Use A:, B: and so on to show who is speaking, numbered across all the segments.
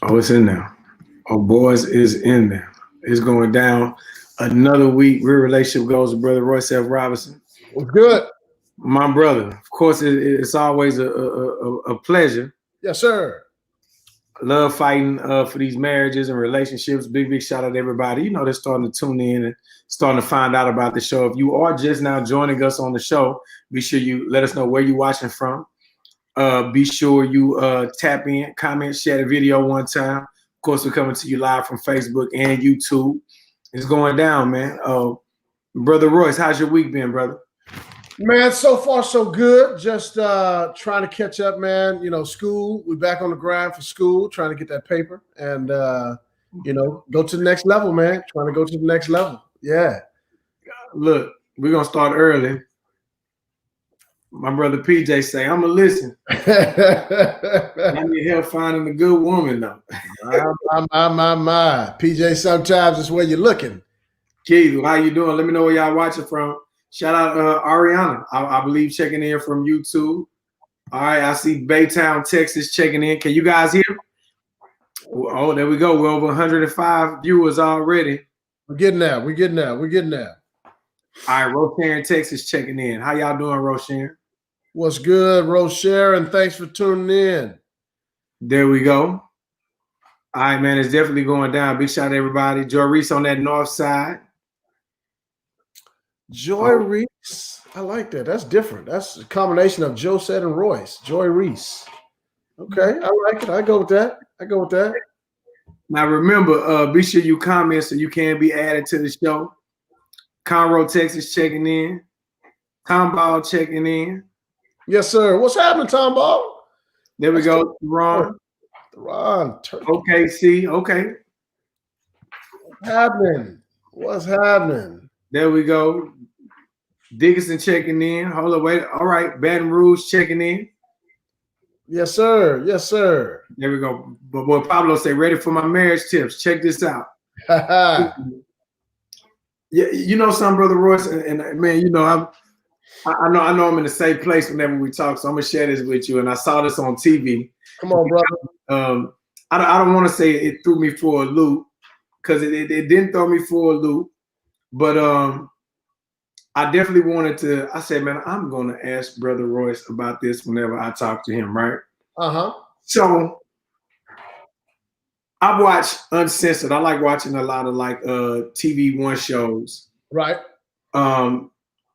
A: Oh, it's in there. Oh, boys is in there. It's going down. Another week. Real relationship goes to Brother Royce F. Robinson.
B: What's good?
A: My brother. Of course, it's always a pleasure.
B: Yes, sir.
A: I love fighting for these marriages and relationships. Big shout out to everybody. You know, they're starting to tune in and starting to find out about the show. If you are just now joining us on the show, be sure you let us know where you're watching from. Be sure you tap in, comment, share the video one time. Of course, we're coming to you live from Facebook and YouTube. It's going down, man. Brother Royce, how's your week been, brother?
B: Man, so far so good. Just trying to catch up, man. You know, school. We're back on the grind for school, trying to get that paper and go to the next level, man. Trying to go to the next level. Yeah.
A: Look, we're gonna start early. My brother PJ say, I'm gonna listen. I need help finding a good woman though.
B: my. PJ, sometimes it's where you're looking.
A: Keith, how you doing? Let me know where y'all watching from. Shout out Ariana, I believe checking in from YouTube. All right, I see Baytown, Texas checking in. Can you guys hear? Oh, there we go. We're over 105 viewers already.
B: We're getting there. We're getting there. We're getting there.
A: All right, Roshan, Texas checking in. How y'all doing, Roshan?
B: What's good, Roshan? And thanks for tuning in.
A: There we go. All right, man, it's definitely going down. Big shout out to everybody. Joy Reese on that north side.
B: Joy Reese. I like that. That's different. That's a combination of Josette and Royce. Joy Reese. Okay, I like it. I go with that.
A: Now remember, be sure you comment so you can be added to the show. Conroe, Texas checking in. Tom Ball checking in.
B: Yes, sir. What's happening, Tom Ball?
A: There we go. Ron. Okay, see. Okay.
B: What's happening?
A: There we go. Dickinson checking in. Hold on, wait. All right. Baton Rouge checking in.
B: Yes, sir. Yes, sir.
A: There we go. But boy, Pablo say, ready for my marriage tips. Check this out. Yeah, you know something, Brother Royce, and man, you know, I know I'm in the same place whenever we talk, so I'm gonna share this with you. And I saw this on TV.
B: Come on, brother.
A: I don't want to say it threw me for a loop because it didn't throw me for a loop, but I definitely wanted to. I said, man, I'm gonna ask Brother Royce about this whenever I talk to him, right? So I watch Uncensored. I like watching a lot of like TV One shows.
B: Right.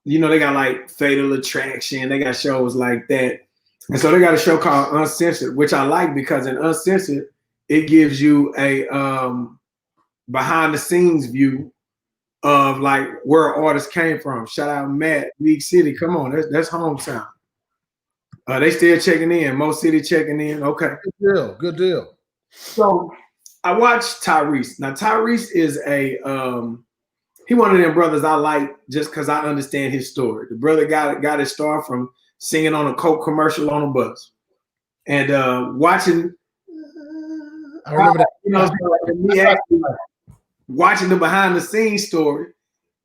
A: You know, they got like Fatal Attraction. They got shows like that. And so they got a show called Uncensored, which I like because in Uncensored, it gives you a behind the scenes view of like where artists came from. Shout out Matt, League City. Come on, that's hometown. They still checking in. Mo City checking in. Okay.
B: Good deal.
A: So I watched Tyrese. Now Tyrese is he one of them brothers I like just because I understand his story. The brother got his start from singing on a Coke commercial on a bus. And watching
B: I remember that.
A: You know, me actually watching the behind the scenes story,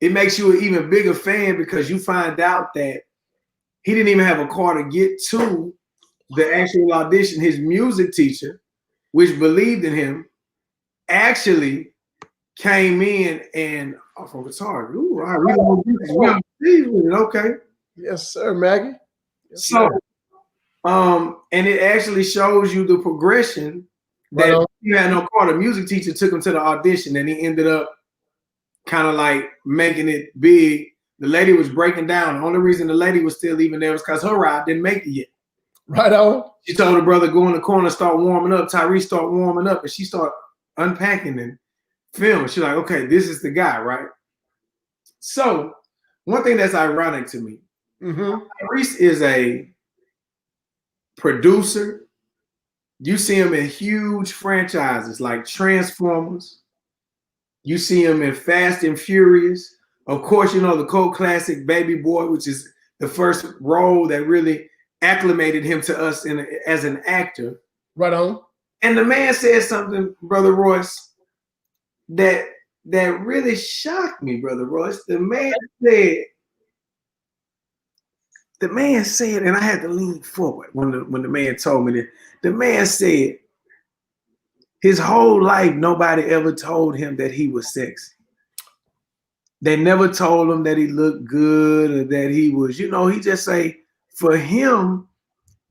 A: it makes you an even bigger fan because you find out that he didn't even have a car to get to the actual audition. His music teacher, which believed in him, actually came in and from guitar. Ooh, all right, okay.
B: Yes, sir, Maggie. Yes,
A: so, and it actually shows you the progression that he had no car. The music teacher took him to the audition, and he ended up kind of like making it big. The lady was breaking down. The only reason the lady was still even there was because her ride didn't make it yet.
B: Right on.
A: She told her brother, go in the corner, start warming up. Tyrese start warming up, and she start unpacking and filming. She's like, okay, this is the guy, right? So one thing that's ironic to me, Tyrese is a producer. You see him in huge franchises like Transformers. You see him in Fast and Furious. Of course, you know the cult classic Baby Boy, which is the first role that really acclimated him to us as an actor.
B: Right on.
A: And the man said something, Brother Royce, that really shocked me, Brother Royce. The man said, and I had to lean forward when the man told me that. The man said, His whole life, nobody ever told him that he was sexy. They never told him that he looked good or that he was, he just say, for him,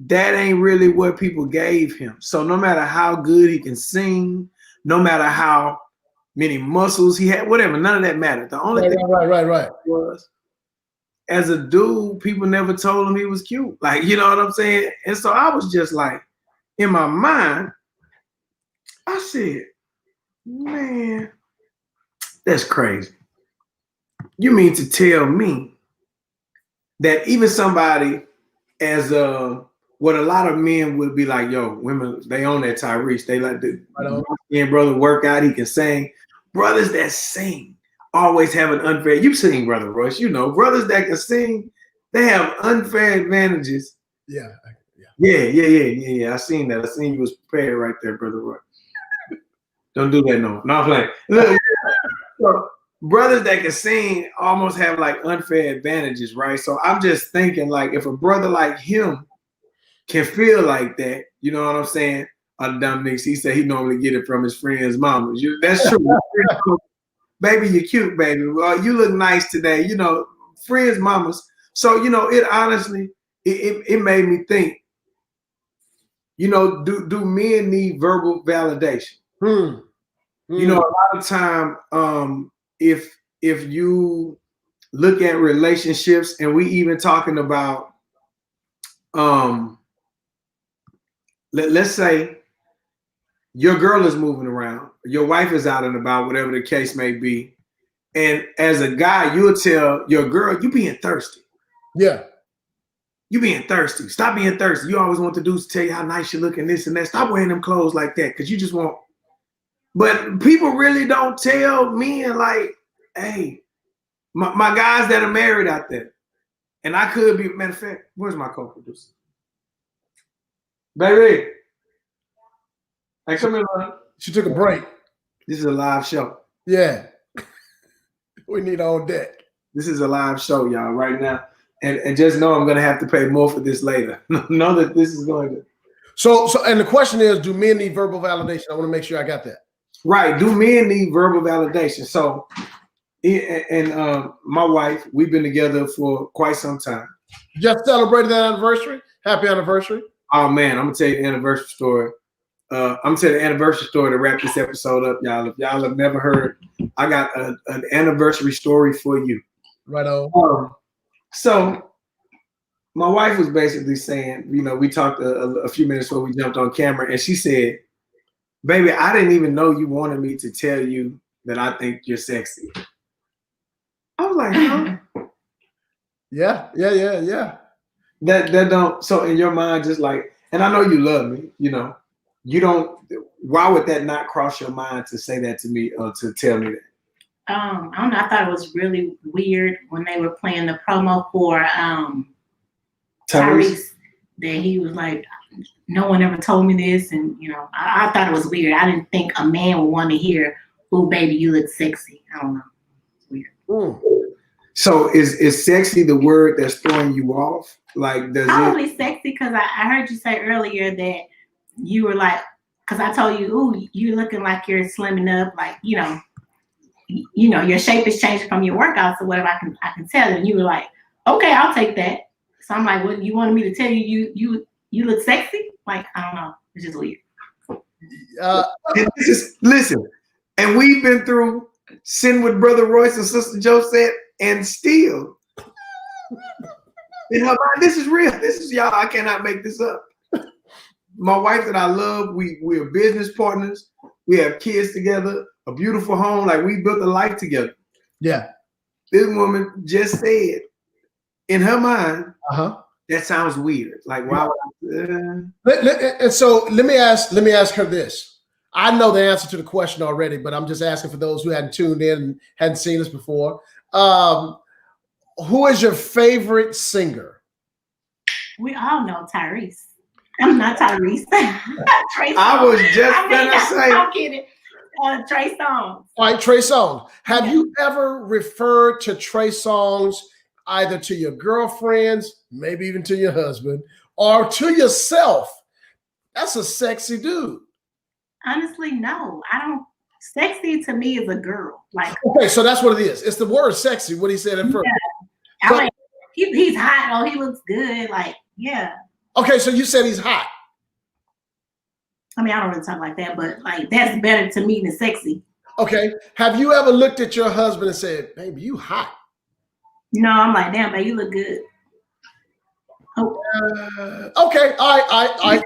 A: that ain't really what people gave him. So no matter how good he can sing, no matter how many muscles he had, whatever, none of that mattered. The only thing
B: right.
A: was, as a dude, people never told him he was cute. Like, you know what I'm saying? And so I was just like, in my mind, I said, man, that's crazy. You mean to tell me that even somebody as what a lot of men would be like, yo, women, they own that Tyrese. They like the brother work out, he can sing. Brothers that sing always have an unfair. You've seen Brother Royce, brothers that can sing, they have unfair advantages.
B: Yeah.
A: I seen that. I seen you was prepared right there, Brother Royce. Don't do that no. No, I'm playing. Look, so, brothers that can sing almost have like unfair advantages, right? So I'm just thinking, like, if a brother like him can feel like that, you know what I'm saying? Dumb mix. He said he normally get it from his friend's mamas. That's true. Baby, you're cute, baby. Well, you look nice today. Friends' mamas. So it honestly, it made me think. Do men need verbal validation? A lot of time, if you look at relationships, and we even talking about, let's say your girl is moving around, your wife is out and about, whatever the case may be, and as a guy, you'll tell your girl, you being thirsty.
B: Yeah.
A: You being thirsty. Stop being thirsty. You always want to do is tell you how nice you look and this and that. Stop wearing them clothes like that because you just want. But people really don't tell men like, hey, my guys that are married out there, and I could be, matter of fact, where's my co-producer? Baby. Hey, come here, buddy.
B: She took a break.
A: This is a live show.
B: Yeah. We need on deck.
A: This is a live show, y'all, right now. And just know I'm going to have to pay more for this later. Know that this is going to.
B: So, and the question is, do men need verbal validation? I want to make sure I got that.
A: Right. Do men need verbal validation? So, and my wife, we've been together for quite some time.
B: Just celebrated that anniversary. Happy anniversary.
A: Oh, man, I'm going to tell you the anniversary story. I'm going to tell the anniversary story to wrap this episode up, y'all. If y'all have never heard, I got an anniversary story for you.
B: Right on.
A: So my wife was basically saying, we talked a few minutes before we jumped on camera, and she said, baby, I didn't even know you wanted me to tell you that I think you're sexy. I was like, huh?
B: Yeah.
A: That don't, so in your mind, just like, and I know you love me, you don't, why would that not cross your mind to say that to me or to tell me that?
C: I don't know. I thought it was really weird when they were playing the promo for Tyrese, that he was like, no one ever told me this. And, I thought it was weird. I didn't think a man would want to hear, oh, baby, you look sexy. I don't know. It's weird.
A: So is sexy the word that's throwing you off? Like, does
C: probably sexy, because I heard you say earlier that you were like, because I told you, ooh, you're looking like you're slimming up, like, your shape is changing from your workouts or whatever. I can tell. And you were like, okay, I'll take that. So I'm like, what, you wanted me to tell you look sexy? Like, I don't know. It's just weird.
A: Listen, and we've been through sin with Brother Royce and Sister Josette, and still, in her mind, this is real. This is y'all. I cannot make this up. My wife that I love, we're business partners. We have kids together, a beautiful home. Like, we built a life together.
B: Yeah.
A: This woman just said, in her mind, that sounds weird. Like, why would I?
B: And so let me ask her this. I know the answer to the question already, but I'm just asking for those who hadn't tuned in and hadn't seen this before. Who is your favorite singer?
C: We all know Tyrese. I'm not Tyrese.
A: I was just gonna say.
C: I'm kidding. Trey Songz.
B: All right, Trey Songz. Have you ever referred to Trey Songz either to your girlfriends, maybe even to your husband, or to yourself? That's a sexy dude.
C: Honestly, no. I don't. Sexy to me is a girl. Like,
B: okay, so that's what it is. It's the word sexy. What he said at first.
C: I
B: So,
C: like he's hot. Oh, he looks good. Like, yeah.
B: okay, so you said he's hot.
C: I mean, I don't really talk like that, but like that's better to me than sexy.
B: Okay. Have you ever looked at your husband and said, "Baby, you hot"?
C: No, I'm like, damn, babe, you look good. Oh.
B: Okay. All right.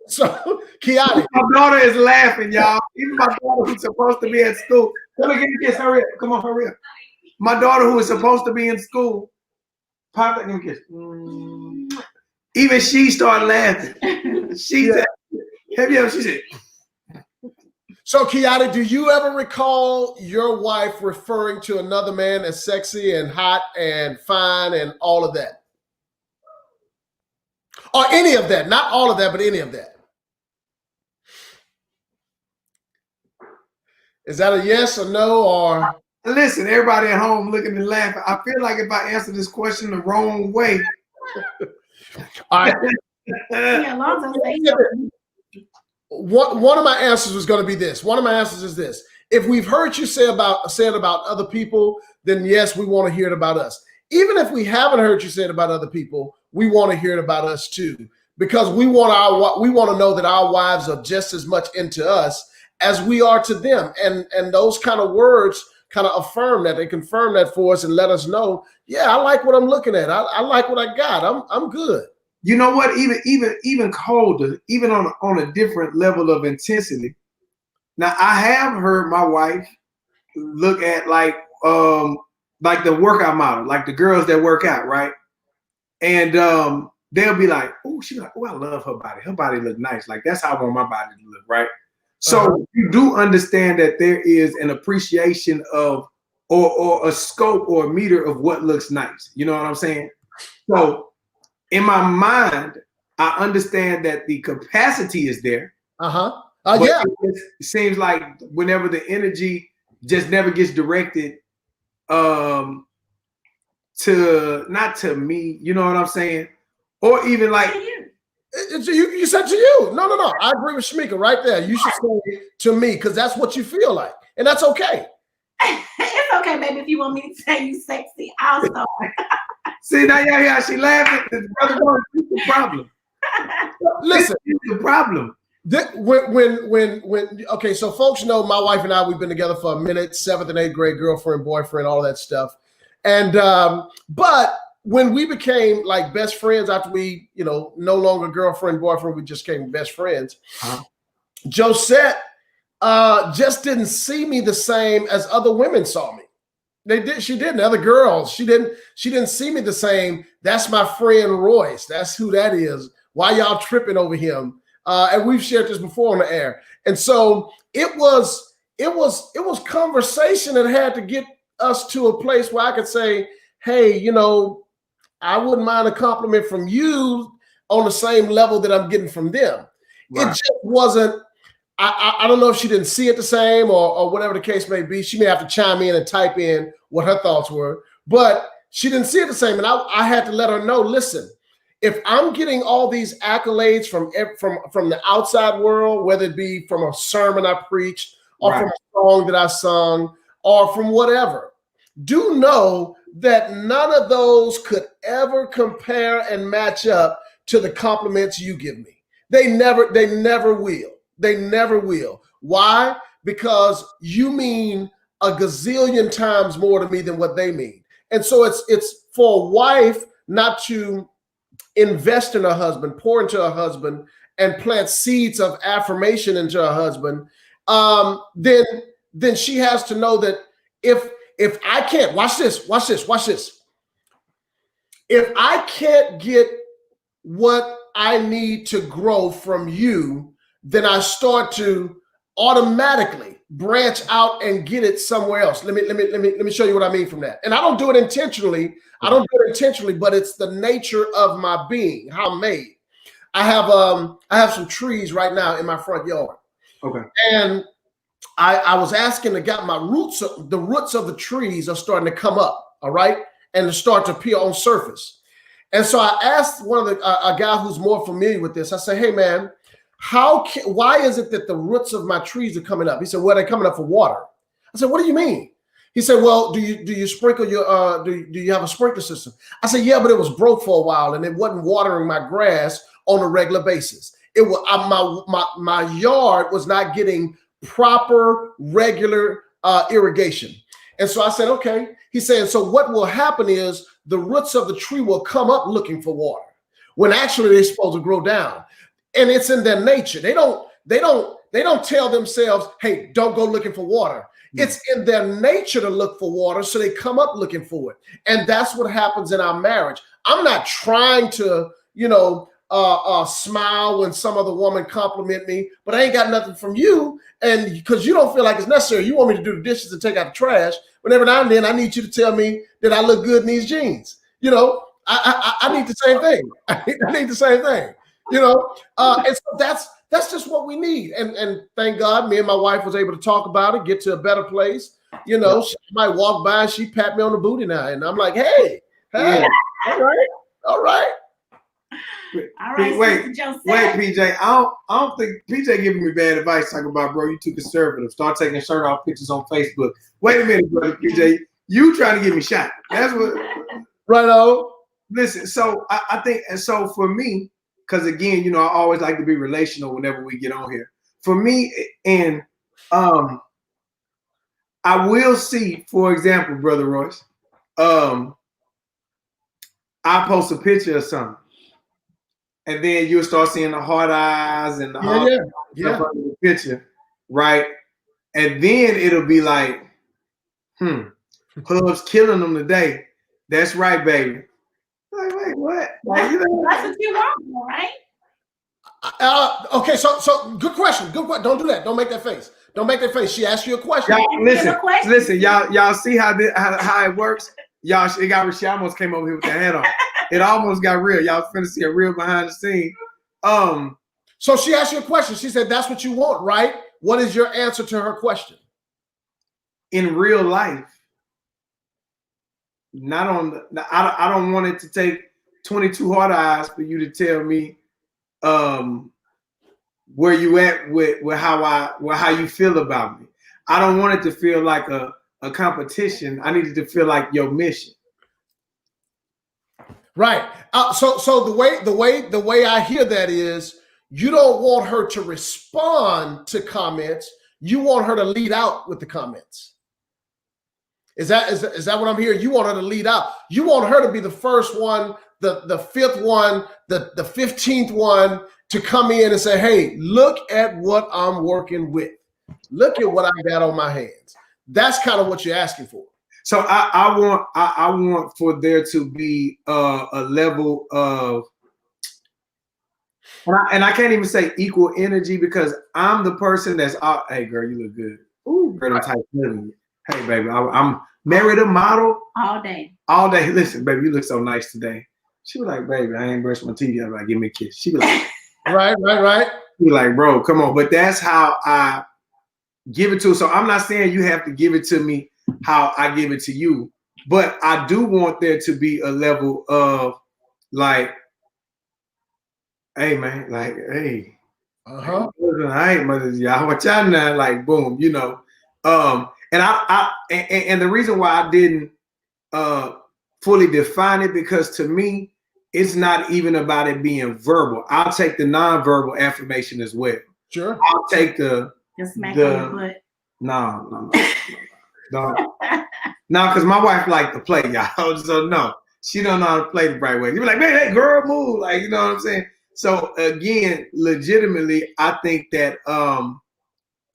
B: So, Kiani.
A: My daughter is laughing, y'all. Even my daughter who's supposed to be at school. Come on, give me a kiss. Hurry up. Come on, hurry up. My daughter who is supposed to be in school. Pop that, give me a kiss. Even she started laughing. She said, have you ever, she said.
B: So, Kiani, do you ever recall your wife referring to another man as sexy and hot and fine and all of that? Or any of that? Not all of that, but any of that. Is that a yes or no? Or
A: listen, everybody at home looking and laughing. I feel like if I answer this question the wrong way.
B: All right.
C: Yeah, Lonzo say
B: one of my answers was going to be this. One of my answers is this. If we've heard you say it about other people, then yes, we want to hear it about us. Even if we haven't heard you say it about other people, we want to hear it about us too, because we want to know that our wives are just as much into us as we are to them. And those kind of words kind of affirm that. They confirm that for us and let us know, yeah, I like what I'm looking at. I like what I got. I'm good.
A: You know what? Even colder, even on a different level of intensity. Now, I have heard my wife look at like the workout model, like the girls that work out, right? And they'll be like, "Oh, she's like, oh, I love her body. Her body look nice. Like that's how I want my body to look, right?" So you do understand that there is an appreciation of or a scope or a meter of what looks nice. You know what I'm saying? So in my mind, I understand that the capacity is there.
B: Yeah.
A: It seems like whenever the energy just never gets directed to not to me, you know what I'm saying? Or even like
B: you said to you. No. I agree with Shamika right there. You should say to me because that's what you feel like. And that's okay.
C: It's okay, baby. If you want me to say you sexy, I'll start.
A: See, now yeah, she laughing. Brother, it's the problem.
B: Listen,
A: it's the problem.
B: When okay, so folks know my wife and I, we've been together for a minute, 7th and 8th grade, girlfriend, boyfriend, all that stuff. And but when we became like best friends after we, no longer girlfriend, boyfriend, we just became best friends. Josette just didn't see me the same as other women saw me. She didn't. Other girls, she didn't see me the same. That's my friend Royce. That's who that is. Why y'all tripping over him? And we've shared this before on the air. And so it was conversation that had to get us to a place where I could say, hey, I wouldn't mind a compliment from you on the same level that I'm getting from them. Right. It just wasn't. I don't know if she didn't see it the same or whatever the case may be. She may have to chime in and type in what her thoughts were, but she didn't see it the same. And I had to let her know, listen, if I'm getting all these accolades from the outside world, whether it be from a sermon I preached or from a song that I sung or from whatever, do know that none of those could ever compare and match up to the compliments you give me. They never will. They never will. Why? Because you mean a gazillion times more to me than what they mean. And so it's for a wife not to invest in her husband, pour into her husband, and plant seeds of affirmation into her husband, then she has to know that if I can't, watch this. If I can't get what I need to grow from you, then I start to automatically branch out and get it somewhere else. Let me show you what I mean from that. And I don't do it intentionally. But it's the nature of my being, how I'm made. I have some trees right now in my front yard. Okay. And I was asking the guy, the roots of the trees are starting to come up, all right, and to start to appear on surface. And so I asked a guy who's more familiar with this. I said, hey man, why is it that the roots of my trees are coming up? He said, well, they're coming up for water. I said, what do you mean? He said, well, do you sprinkle your do you have a sprinkler system? I said, yeah, but it was broke for a while and it wasn't watering my grass on a regular basis. It was my yard was not getting proper regular irrigation. And so I said, okay. He said, so what will happen is the roots of the tree will come up looking for water when actually they're supposed to grow down. And it's in their nature. They don't tell themselves, hey, don't go looking for water. It's in their nature to look for water, so they come up looking for it. And that's what happens in our marriage. I'm not trying to, smile when some other woman compliment me, but I ain't got nothing from you. And because you don't feel like it's necessary, you want me to do the dishes and take out the trash. But every now and then I need you to tell me that I look good in these jeans. I need the same thing. I need the same thing. And so that's just what we need. And thank God me and my wife was able to talk about it, get to a better place. She might walk by and she pat me on the booty now. And I'm like, hey, all right.
C: All right.
A: Wait, PJ. I don't think PJ giving me bad advice talking about, bro, you too conservative. Start taking shirt off pictures on Facebook. Wait a minute, brother PJ. You trying to get me shot. That's what
B: right on.
A: Listen, so I think, and so for me, because again, I always like to be relational whenever we get on here. For me, and I will see, for example, Brother Royce, I post a picture of something, and then you'll start seeing the hard eyes and the stuff under the picture, right? And then it'll be like, Hub's killing them today. That's right, baby. Like, wait, what?
C: That's what you want, right?
B: Okay, so good question. Good question. Don't do that. Don't make that face. Don't make that face. She asked you a question.
A: Listen, y'all see how it works? Y'all, she almost came over here with the hat on. It almost got real. Y'all finna see a real behind the scene.
B: So she asked you a question. She said, that's what you want, right? What is your answer to her question?
A: In real life, I don't want it to take 22 hard eyes for you to tell me where you at with how you feel about me. I don't want it to feel like a competition. I need it to feel like your mission.
B: Right. So the way I hear that is you don't want her to respond to comments. You want her to lead out with the comments. Is that what I'm hearing? You want her to lead out. You want her to be the first one, the fifth one, the 15th one to come in and say, hey, look at what I'm working with. Look at what I got on my hands. That's kind of what you're asking for.
A: So I want for there to be a level of, and I can't even say equal energy because I'm the person that's, hey girl, you look good. Ooh, girl, I'm tight. Hey baby, I'm married a model
C: all day.
A: Listen, baby, you look so nice today. She was like, baby, I ain't brushed my teeth yet. Like, give me a kiss. She was like,
B: right.
A: She was like, bro, come on. But that's how I give it to her. So I'm not saying you have to give it to me how I give it to you, but I do want there to be a level of like, hey man, like, hey, all right, mothers, y'all, watch out now, like, boom, and and the reason why I didn't fully define it because to me, it's not even about it being verbal. I'll take the nonverbal affirmation as well.
B: Sure.
A: I'll take the
C: smack on your butt.
A: No, because my wife like to play, y'all. So no, she don't know how to play the right way. You be like, man, hey girl, move, like, you know what I'm saying? So again, legitimately, I think that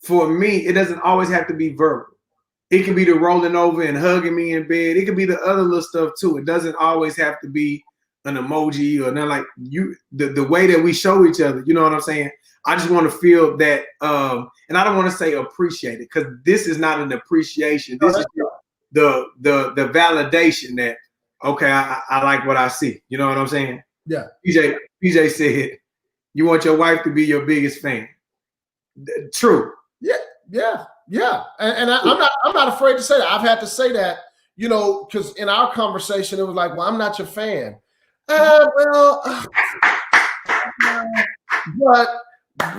A: for me, it doesn't always have to be verbal. It can be the rolling over and hugging me in bed. It can be the other little stuff too. It doesn't always have to be an emoji or nothing like you. The way that we show each other, you know what I'm saying? I just want to feel that, and I don't want to say appreciate it because this is not an appreciation. This is the validation that okay, I like what I see. You know what I'm saying?
B: Yeah.
A: PJ said, you want your wife to be your biggest fan. True.
B: Yeah. And I'm not afraid to say that. I've had to say that, because in our conversation, it was like, well, I'm not your fan.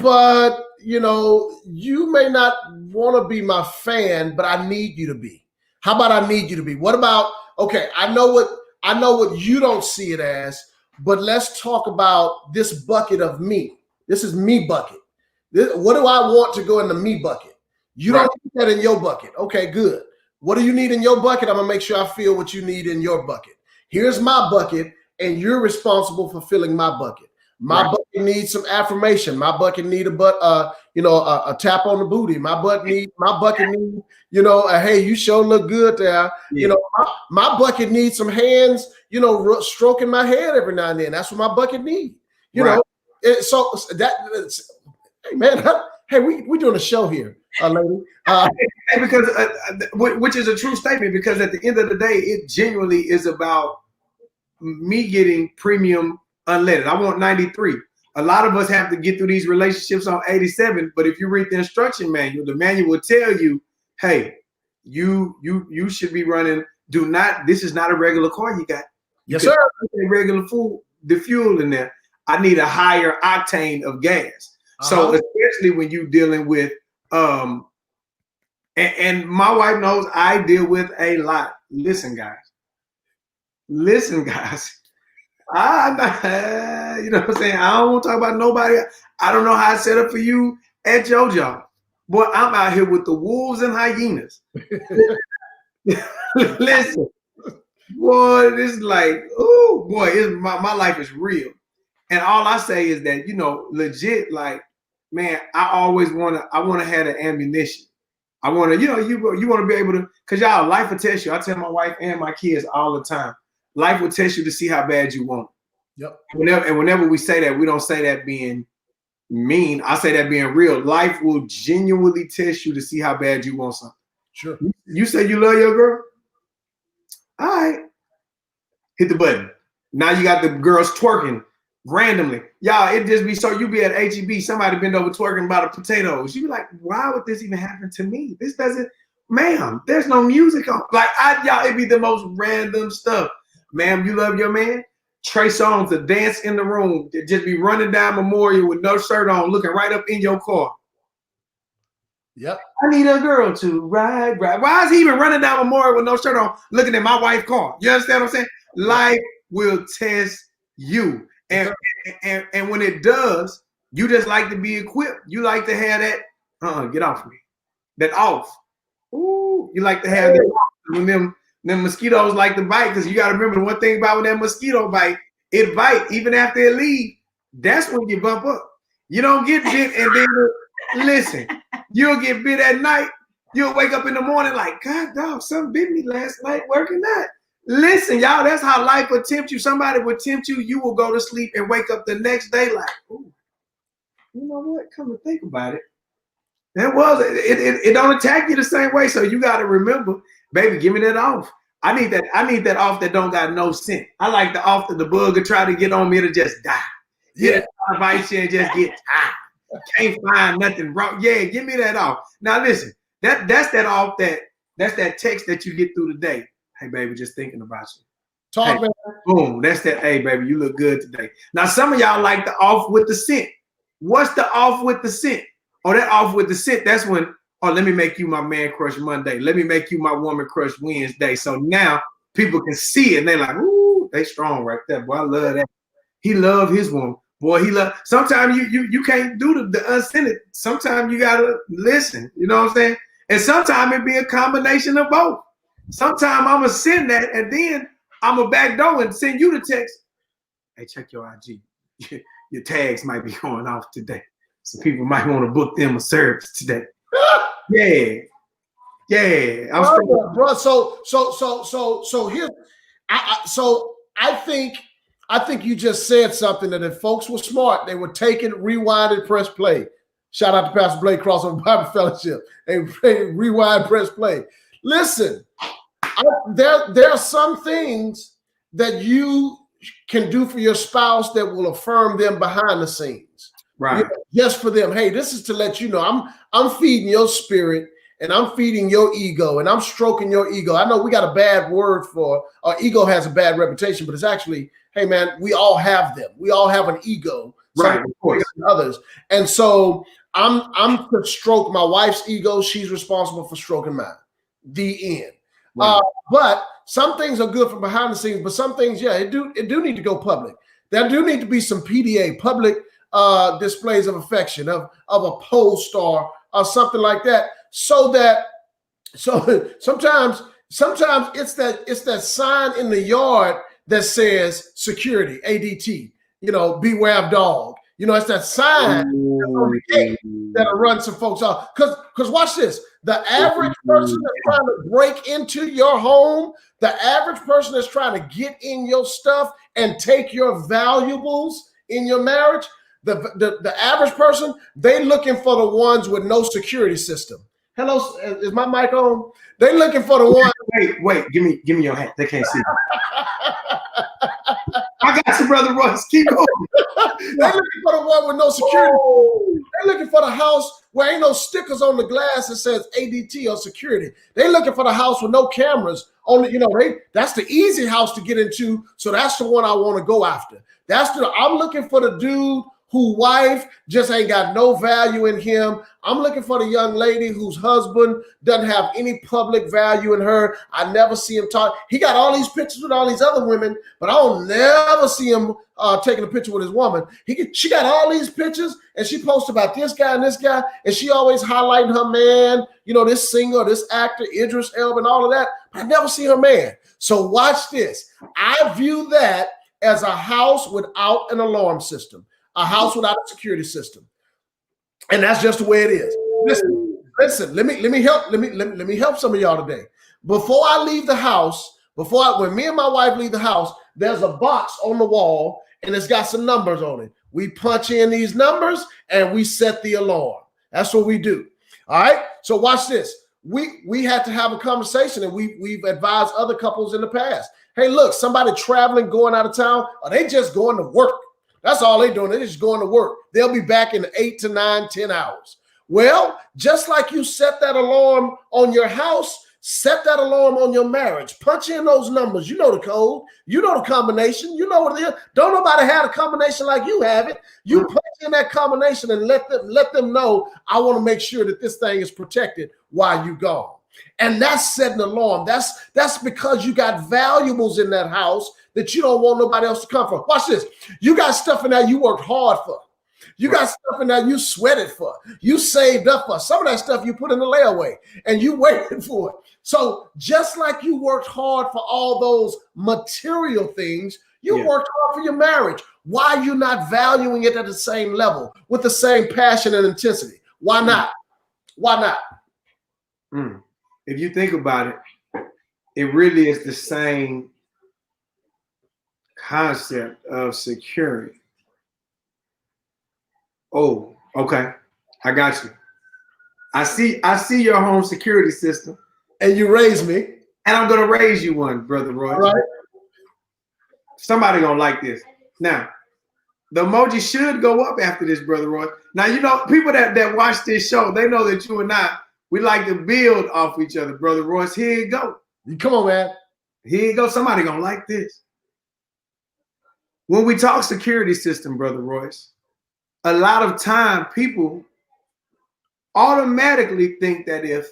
B: but you may not want to be my fan, but I need you to be. How about I need you to be? What about, okay, I know what you don't see it as, but let's talk about this bucket of me. This is me bucket. What do I want to go in the me bucket? You don't need that in your bucket. Okay, good. What do you need in your bucket? I'm going to make sure I feel what you need in your bucket. Here's my bucket, and you're responsible for filling my bucket. My bucket needs some affirmation. My bucket need a tap on the booty. My bucket need, hey, you sure look good there. Yeah. My bucket needs some hands, stroking my head every now and then. That's what my bucket needs. So that, hey man, hey, we doing a show here, lady.
A: Because which is a true statement, because at the end of the day, it genuinely is about me getting premium unleaded. I want 93. A lot of us have to get through these relationships on 87, but if you read the instruction manual, the manual will tell you, hey, you should be running, this is not a regular car you got.
B: Yes, sir.
A: Regular the fuel in there. I need a higher octane of gas. So especially when you're dealing with, and my wife knows I deal with a lot. Listen, guys. You know what I'm saying? I don't want to talk about nobody. I don't know how it's set up for you at your job. Boy, I'm out here with the wolves and hyenas. Listen, boy, this is like, oh boy, my life is real. And all I say is that, legit, like, man, I want to have the ammunition. I want to, you want to be able to, because y'all, life will test you. I tell my wife and my kids all the time, life will test you to see how bad you want it.
B: Yep.
A: Whenever we say that, we don't say that being mean. I say that being real. Life will genuinely test you to see how bad you want something.
B: Sure.
A: You say you love your girl? All right. Hit the button. Now you got the girls twerking randomly. Y'all, it just be so you be at HEB, somebody bend over twerking about the potatoes. You be like, why would this even happen to me? This doesn't, ma'am, there's no music on. Like, y'all, it be the most random stuff. Ma'am, you love your man? Trey Songz, the dance in the room, just be running down Memorial with no shirt on, looking right up in your car.
B: Yep.
A: I need a girl to ride. Why is he even running down Memorial with no shirt on, looking at my wife's car? You understand what I'm saying? Life will test you. And when it does, you just like to be equipped. You like to have that, get off me. That off. Ooh, you like to have that off. When them mosquitoes like to bite, because you got to remember the one thing about when that mosquito bite, it bite even after it leave. That's when you bump up. You don't get bit and then listen, you'll get bit at night. You'll wake up in the morning like, God dog, something bit me last night working out. Listen, y'all, that's how life will tempt you. Somebody will tempt you. You will go to sleep and wake up the next day like, ooh, you know what? Come to think about it. It don't attack you the same way. So you got to remember, baby, give me that off. I need that off that don't got no scent. I like the off that the bug will try to get on me to just die. Yeah, bite you and just get tired. Can't find nothing wrong. Yeah, give me that off. Now listen, that's that off that's that text that you get through the day. Hey, baby, just thinking about you.
B: Talk,
A: hey, boom, that's that. Hey, baby, you look good today. Now, some of y'all like the off with the scent. What's the off with the scent? Oh, that off with the scent, that's when, let me make you my man crush Monday. Let me make you my woman crush Wednesday. So now people can see it, and they're like, ooh, they strong right there. Boy, I love that. He love his woman. Boy, he love. Sometimes you can't do the unscented. Sometimes you got to listen. You know what I'm saying? And sometimes it be a combination of both. Sometimes I'm going to send that, and then I'm going to backdoor and send you the text. Hey, check your IG. Your tags might be going off today. Some people might want to book them a service today. Yeah.
B: Bro, so here, I think you just said something that if folks were smart, they would take it, rewind, and press play. Shout out to Pastor Blake Crossover Bible Fellowship. And rewind, press play. Listen. There are some things that you can do for your spouse that will affirm them behind the scenes.
A: Right.
B: Just for them. Hey, this is to let you know I'm feeding your spirit and I'm feeding your ego and I'm stroking your ego. I know we got a bad word for ego has a bad reputation, but it's actually, hey man, we all have them. We all have an ego.
A: Right, of course.
B: Others. And so I'm to stroke my wife's ego. She's responsible for stroking mine. The end. Right. But some things are good from behind the scenes, but some things, yeah, it do need to go public. There do need to be some PDA, public displays of affection, of a post or something like that, so sometimes it's that sign in the yard that says security, ADT, beware of dog. It's that sign that'll run some folks off. Because watch this. The average person that's trying to break into your home, the average person that's trying to get in your stuff and take your valuables in your marriage, the average person, they looking for the ones with no security system. Hello, is my mic on? They looking for the one.
A: Wait, give me your hand. They can't see. I got you, Brother Royce. Keep going.
B: They're looking for the one with no security. They're looking for the house where ain't no stickers on the glass that says ADT or security. They're looking for the house with no cameras. Only, that's the easy house to get into. So that's the one I want to go after. I'm looking for the dude whose wife just ain't got no value in him. I'm looking for the young lady whose husband doesn't have any public value in her. I never see him talk. He got all these pictures with all these other women, but I don't never see him taking a picture with his woman. She got all these pictures, and she posts about this guy and this guy, and she always highlighting her man, this singer, this actor, Idris Elba, and all of that. But I never see her man. So watch this. I view that as a house without an alarm system. A house without a security system, and that's just the way it is. Listen. Let me help some of y'all today. Before I leave the house, when me and my wife leave the house, there's a box on the wall, and it's got some numbers on it. We punch in these numbers, and we set the alarm. That's what we do. All right. So watch this. We had to have a conversation, and we've advised other couples in the past. Hey, look, somebody traveling, going out of town, or they just going to work. That's all they're doing. They're just going to work. They'll be back in 8 to 9, 10 hours. Well, just like you set that alarm on your house, set that alarm on your marriage. Punch in those numbers. You know the code. You know the combination. You know what it is. Don't nobody have a combination like you have it. You punch in that combination and let them know, I want to make sure that this thing is protected while you gone. And that's setting an alarm. That's because you got valuables in that house that you don't want nobody else to come from. Watch this. You got stuff in there you worked hard for. You got stuff in there you sweated for. You saved up for. Some of that stuff you put in the layaway and you waited for it. So just like you worked hard for all those material things, you worked hard for your marriage. Why are you not valuing it at the same level with the same passion and intensity? Why not? Why not?
A: If you think about it, it really is the same concept of security. Oh, okay. I got you. I see your home security system.
B: And you raised me.
A: And I'm gonna raise you one, Brother Roy.
B: All right.
A: Somebody gonna like this. Now, the emoji should go up after this, Brother Roy. Now, people that watch this show, they know that you and I, we like to build off each other, Brother Royce. Here you go.
B: Come on, man.
A: Here you go. Somebody gonna like this. When we talk security system, Brother Royce, a lot of time people automatically think that if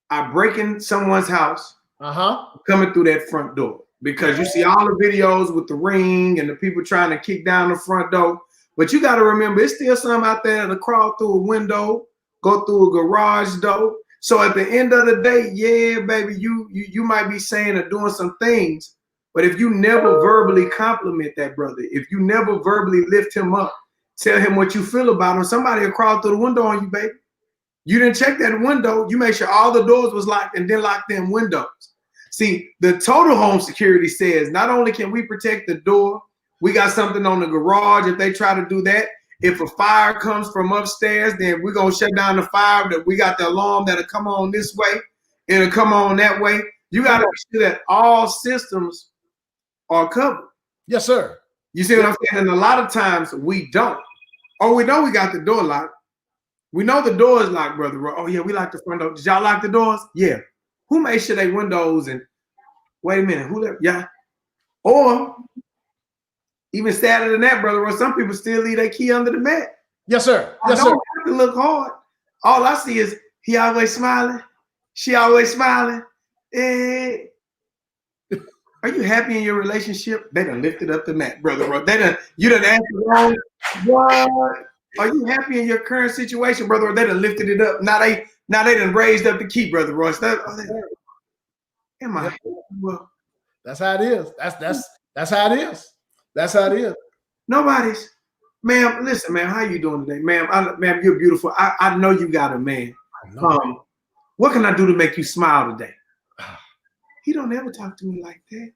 A: I break in someone's house, coming through that front door, because you see all the videos with the ring and the people trying to kick down the front door. But you got to remember, it's still some out there that'll crawl through a window, go through a garage door. So at the end of the day, yeah, baby, you might be saying or doing some things, but if you never verbally compliment that brother, if you never verbally lift him up, tell him what you feel about him, somebody will crawl through the window on you, baby. You didn't check that window. You make sure all the doors was locked and then lock them windows. See, the total home security says not only can we protect the door, we got something on the garage. If they try to do that, if a fire comes from upstairs, then we're going to shut down the fire. That we got the alarm that'll come on this way. It'll come on that way. You got to make sure that all systems are covered.
B: Yes, sir.
A: You see what I'm saying? And a lot of times we don't. Oh, we know we got the door locked. We know the door is locked, Brother. Oh, yeah, we locked the front door. Did y'all lock the doors? Yeah. Who made sure they windows and wait a minute, who left? Yeah. Or even sadder than that, brother, or some people still leave their key under the mat.
B: Yes, sir. Yes,
A: I
B: sir.
A: don't have to look hard. All I see is he always smiling. She always smiling. Eh. Are you happy in your relationship? They done lifted up the mat, brother. You done answered wrong. What? Are you happy in your current situation, brother? They done lifted it up. Now they done raised up the key, brother Royce. Am I? Well,
B: that's how it is. That's how it is. That's how it is.
A: Nobody's, ma'am. Listen, ma'am. How you doing today, ma'am? Ma'am, you're beautiful. I know you got a man. What can I do to make you smile today? He don't ever talk to me like that.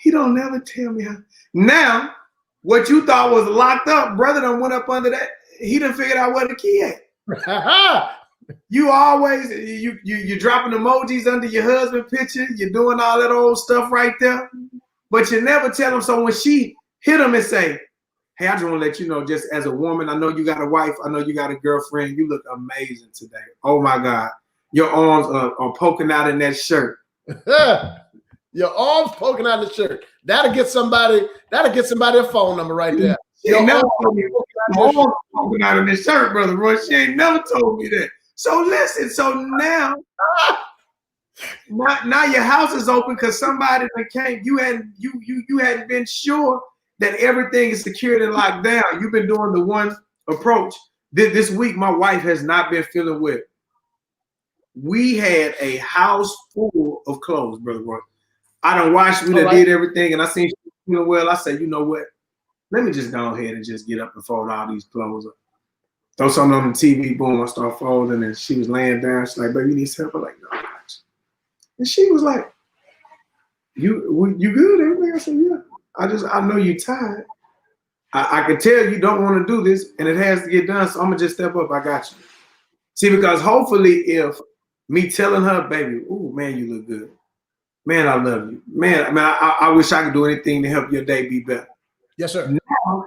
A: He don't never tell me how. Now, what you thought was locked up, brother done went up under that. He done figured out where the key at. You always, you're dropping emojis under your husband picture. You're doing all that old stuff right there. But you never tell him. So when she hit him and say, hey, I just want to let you know, just as a woman, I know you got a wife. I know you got a girlfriend. You look amazing today. Oh, my God. Your arms are poking out in that shirt.
B: Your arms poking out the shirt. That'll get somebody a phone number right there.
A: She ain't never told me arms poking out in this shirt, brother Roy. She ain't never told me that. So listen, so now your house is open because somebody came. You hadn't been sure that everything is secured and locked down. You've been doing the one approach. This week, my wife has not been feeling well. We had a house full of clothes, brother Roy. I done washed, we done did everything, and I seen she was feeling well. I said, you know what? Let me just go ahead and just get up and fold all these clothes up. Throw something on the TV, boom, I start folding, and she was laying down. She's like, baby, you need some help? I'm like, no, I got you. And she was like, you good, everything? I said, yeah. I know you're tired. I can tell you don't want to do this, and it has to get done, so I'm going to just step up. I got you. See, because hopefully if me telling her, baby, ooh, man, you look good. Man, I love you. Man, I wish I could do anything to help your day be better.
B: Yes, sir.
A: Now,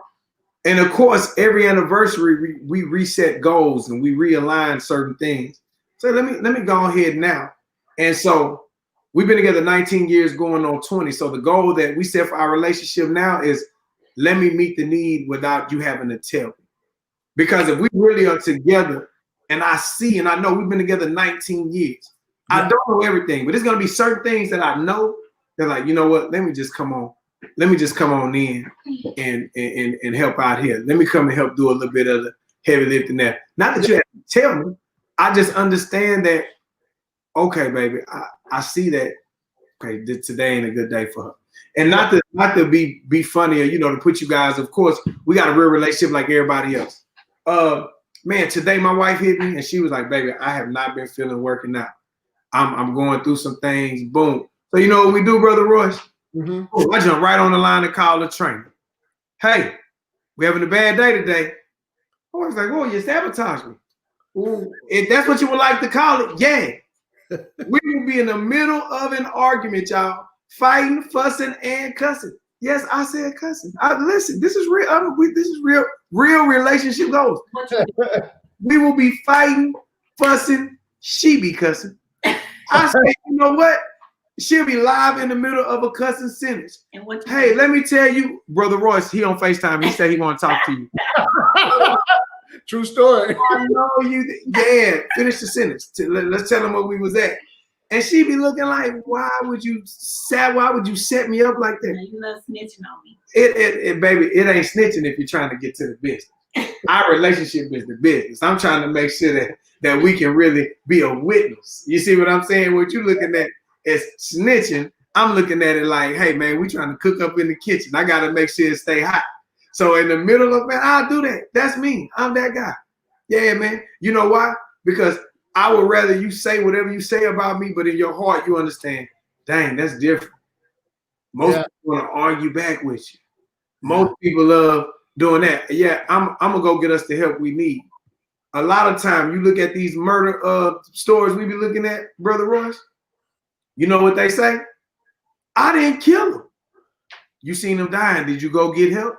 A: and of course, every anniversary, we reset goals and we realign certain things. So let me go ahead now. And so we've been together 19 years going on 20. So the goal that we set for our relationship now is let me meet the need without you having to tell me. Because if we really are together, and I see, and I know we've been together 19 years. Yeah. I don't know everything, but there's going to be certain things that I know. They're like, you know what? Let me just come on. Let me just come on in and help out here. Let me come and help do a little bit of the heavy lifting there. Not that you have to tell me. I just understand that, okay, baby, I see that, okay, today ain't a good day for her. And not to be funny or, to put you guys, of course, we got a real relationship like everybody else. Man, today my wife hit me and she was like, baby, I have not been feeling working out. I'm going through some things. Boom. So you know what we do, Brother Royce? Mm-hmm. I jump right on the line and call the trainer. Hey, we're having a bad day today. I was like, oh, you sabotaged me. Ooh, if that's what you would like to call it, yeah. We will be in the middle of an argument, y'all. Fighting, fussing, and cussing. Yes, I said cussing. Listen, this is real. This is real relationship goals. We will be fighting, fussing. She be cussing. I say, you know what? She'll be live in the middle of a cussing sentence. Hey, let me tell you, Brother Royce, he on FaceTime. He said he want to talk to you.
B: True story.
A: I know you. Yeah, finish the sentence. Let's tell him where we was at. And she be looking like, why would you set me up like that?
C: You love snitching on me.
A: Baby, it ain't snitching if you're trying to get to the business. Our relationship is the business. I'm trying to make sure that we can really be a witness. You see what I'm saying? What you looking at is snitching. I'm looking at it like, hey, man, we trying to cook up in the kitchen. I got to make sure it stay hot. So in the middle of, man, I'll do that. That's me. I'm that guy. Yeah, man. You know why? Because I would rather you say whatever you say about me, but in your heart, you understand, dang, that's different. Most people want to argue back with you. Most people love doing that. Yeah, I'm going to go get us the help we need. A lot of time, you look at these murder stories we be looking at, Brother Royce, you know what they say? I didn't kill him. You seen him dying. Did you go get help?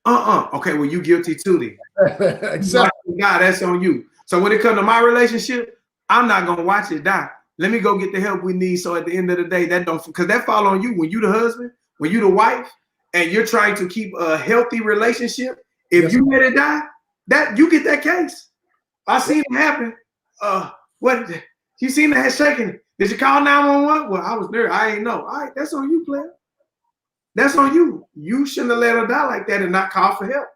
A: Okay, well, you guilty too then. Exactly. God, that's on you. So when it comes to my relationship, I'm not going to watch it die. Let me go get the help we need. So at the end of the day, because that fall on you when you the husband, when you the wife, and you're trying to keep a healthy relationship, if
B: Yes.
A: you let it die, that you get that case. I seen it happen. What you seen that shaking? Did you call 911? Well, I was there. I ain't know. All right, that's on you, player. That's on you. You shouldn't have let her die like that and not call for help.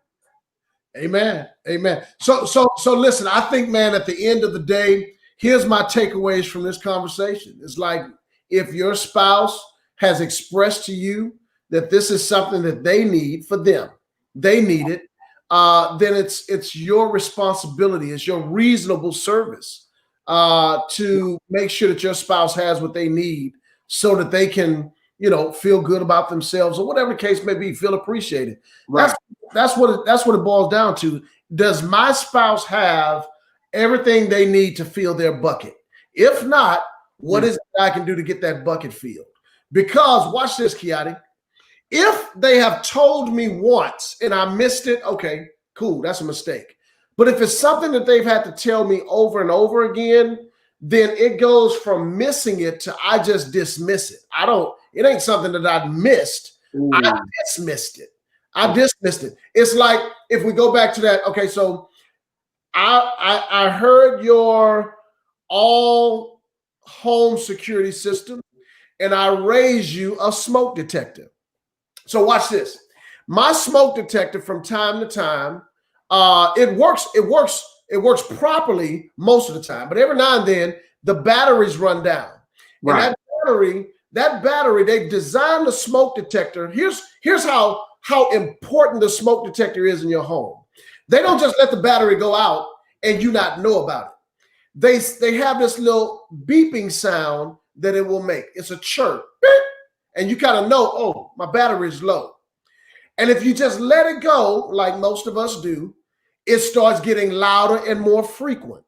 B: Amen. Amen. So listen, I think, man, at the end of the day, here's my takeaways from this conversation. It's like, if your spouse has expressed to you that this is something that they need for them, they need it, then it's your responsibility, it's your reasonable service to make sure that your spouse has what they need so that they can, feel good about themselves, or whatever the case may be, feel appreciated.
A: Right.
B: That's what it boils down to. Does my spouse have everything they need to fill their bucket? If not, what is it I can do to get that bucket filled? Because watch this, Kiati. If they have told me once and I missed it, okay, cool, that's a mistake. But if it's something that they've had to tell me over and over again, then it goes from missing it to I just dismiss it. It ain't something that I missed.
A: Ooh.
B: I dismissed it. It's like, if we go back to that, okay, so I heard your all home security system and I raised you a smoke detector. So watch this. My smoke detector, from time to time, it works properly most of the time, but every now and then the batteries run down.
A: Right.
B: And that battery, they've designed the smoke detector. Here's how important the smoke detector is in your home. They don't just let the battery go out and you not know about it. They have this little beeping sound that it will make. It's a chirp. Beep, and you kind of know, oh, my battery is low. And if you just let it go, like most of us do, it starts getting louder and more frequent.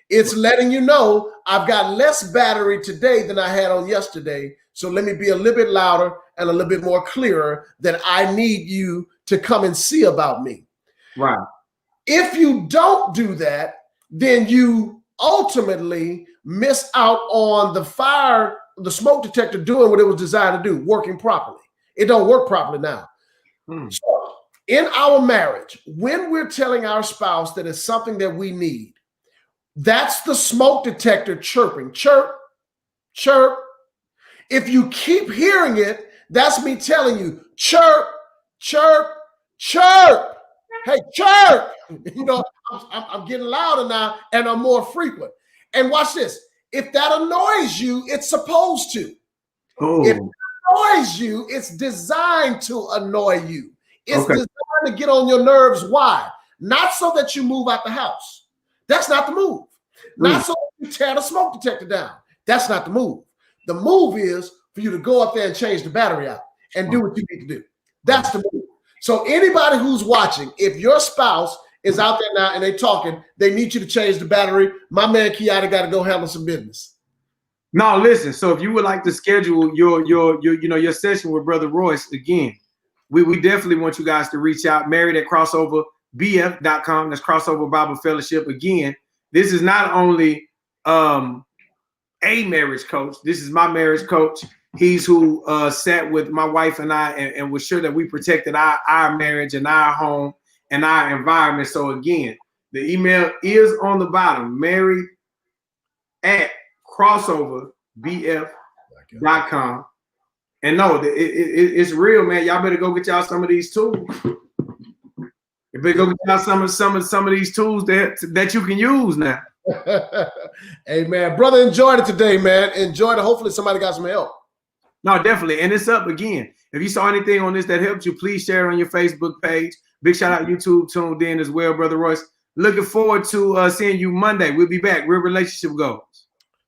B: It's letting you know, I've got less battery today than I had on yesterday. So let me be a little bit louder and a little bit more clearer that I need you to come and see about me.
A: Right.
B: If you don't do that, then you ultimately miss out on the smoke detector doing what it was designed to do, working properly. It don't work properly now. So in our marriage, when we're telling our spouse that it's something that we need, that's the smoke detector chirping. Chirp, chirp. If you keep hearing it, that's me telling you, chirp, chirp, chirp. Hey, chirp. I'm getting louder now and I'm more frequent. And watch this. If that annoys you, it's supposed to.
A: Oh.
B: If it annoys you, it's designed to annoy you. It's designed to get on your nerves. Why? Not so that you move out the house. That's not the move. Not so that you tear the smoke detector down. That's not the move. The move is for you to go up there and change the battery out and do what you need to do. That's the move. So anybody who's watching, if your spouse is out there now and they're talking, they need you to change the battery, my man Kiata got to go handle some business.
A: No, listen. So if you would like to schedule your session with Brother Royce, again, we definitely want you guys to reach out. married@crossoverbf.com. That's Crossover Bible Fellowship. Again, this is not only a marriage coach. This is my marriage coach. He's who sat with my wife and I and was sure that we protected our marriage and our home and our environment. So again, the email is on the bottom, married@crossoverbf.com. And no, it's real, man. Y'all better go get y'all some of these tools. You better go get y'all some of these tools that you can use now.
B: Hey, man, brother, enjoyed it today, man. Enjoyed it. Hopefully somebody got some help.
A: No, definitely. And it's up again. If you saw anything on this that helped you, please share it on your Facebook page. Big shout out YouTube tuned in as well, Brother Royce. Looking forward to seeing you Monday. We'll be back. Real relationship goals.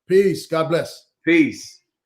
B: Peace. God bless.
A: Peace.